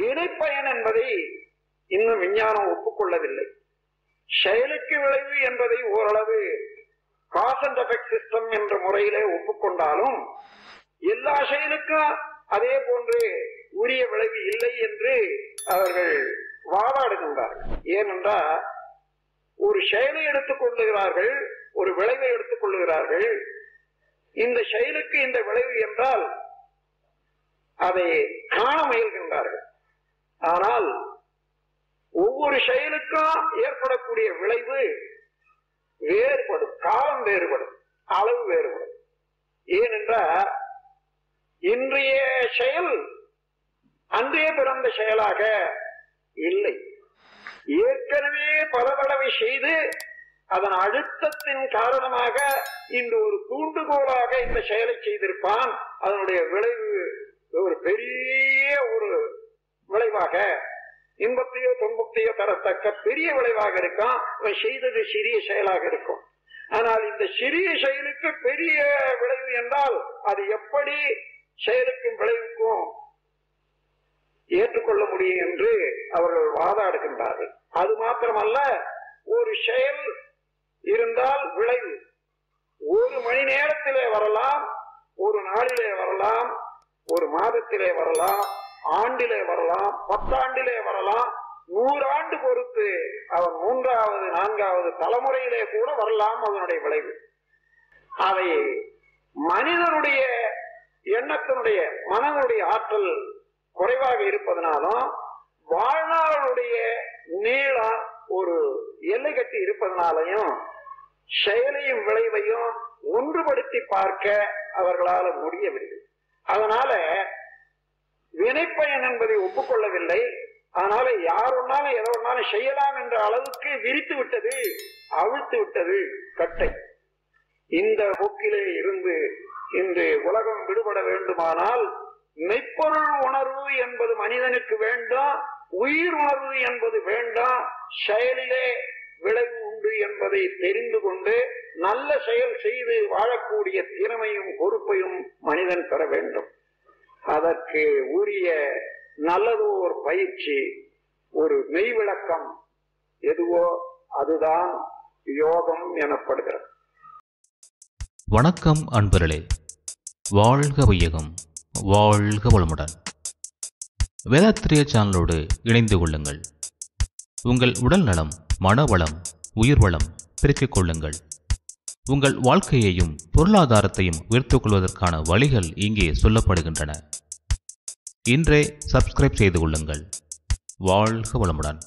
வினைப்பயன் என்பதை இன்னும் விஞ்ஞானம் ஒப்புக்கொள்ளவில்லை. செயலுக்கு விளைவு என்பதை ஓரளவு காஸ் அண்ட் எஃபெக்ட் சிஸ்டம் என்ற முறையிலே ஒப்புக்கொண்டாலும் எல்லா செயலுக்கும் அதே போன்று உரிய விளைவு இல்லை என்று அவர்கள் வாதாடுகின்றார்கள். ஏனென்றால் ஒரு செயலை எடுத்துக் கொள்ளுகிறார்கள், ஒரு விளைவை எடுத்துக் கொள்ளுகிறார்கள். இந்த செயலுக்கு இந்த விளைவு என்றால் அதை காண முயல்கின்றார்கள். ஆனால் ஒவ்வொரு செயலுக்கும் ஏற்படக்கூடிய விளைவு வேறுபடும், காலம் வேறுபடும், அளவு வேறுபடும். ஏனென்றால் இன்றைய செயல் அன்றே பிறந்த செயலாக இல்லை. ஏற்கனவே பல தடவை செய்து அதன் அழுத்தத்தின் காரணமாக இன்று ஒரு தூண்டுகோலாக இந்த செயலை செய்திருப்பான். அதனுடைய விளைவு ஒரு பெரிய ஒரு விளைவாக, இன்பத்தையோ துன்பத்தையோ தரத்தக்க பெரிய விளைவாக இருக்கும். அவன் செய்தது சிறிய செயலாக இருக்கும். ஆனால் இந்த சிறிய செயலுக்கு பெரிய விளைவு என்றால் அது எப்படி செயலுக்கும் விளைவுக்கும் ஏற்றுக்கொள்ள முடியும் என்று அவர்கள் வாதாடுகின்றார்கள். அது மாத்திரமல்ல, ஒரு செயல் இருந்தால் விளைவு ஒரு மணி நேரத்திலே வரலாம், ஒரு நாளிலே வரலாம், ஒரு மாதத்திலே வரலாம், ஆண்டிலே வரலாம், 10 ஆண்டிலே வரலாம், 100 ஆண்டு பொறுத்து அவன் 3வது 4வது தலைமுறையிலே கூட வரலாம் அதனுடைய விளைவு. அதை மனிதனுடைய எண்ணத்தினுடைய மனதுடைய ஆற்றல் குறைவாக இருப்பதனாலும் வாழ்நாளுடைய நீளம் ஒரு எல்லை கட்டி இருப்பதனாலையும் செயலையும் விளைவையும் ஒன்றுபடுத்தி பார்க்க அவர்களால் முடியவில்லை. அதனால வினைப்பயன் என்பதை ஒப்புக்கொள்ளவில்லை. அதனால யார் ஒன்னாலும் எதை ஒன்னாலும் செய்யலாம் என்ற அளவுக்கு விரித்து விட்டது, அவிழ்த்து விட்டது கட்டை. இந்த போக்கிலே இருந்து இன்று உலகம் விடுபட வேண்டுமானால் மெய்ப்பொருள் உணர்வு என்பது மனிதனுக்கு வேண்டாம், உயிர் உணர்வு என்பது வேண்டாம், செயலிலே விளைவு உண்டு என்பதை தெரிந்து கொண்டு நல்ல செயல் செய்து வாழக்கூடிய திறமையும் பொறுப்பையும் மனிதன் பெற வேண்டும். அதற்கு உரிய நல்லதோர் பயிற்சி, ஒரு மெய் விளக்கம் எதுவோ அதுதான் யோகம் எனப்படுகிறது. வணக்கம் அன்பர்களே, வாழ்க வையகம், வாழ்க வளமுடன். வேதாத்திரிய சேனலோடு இணைந்து கொள்ளுங்கள். உங்கள் உடல் நலம், மனவளம், உயிர் வளம் பெருக்கிக் கொள்ளுங்கள். உங்கள் வாழ்க்கையையும் பொருளாதாரத்தையும் உயர்த்திக் கொள்வதற்கான வழிகள் இங்கே சொல்லப்படுகின்றன. இன்றே சப்ஸ்கிரைப் செய்து கொள்ளுங்கள். வாழ்க வளமுடன்.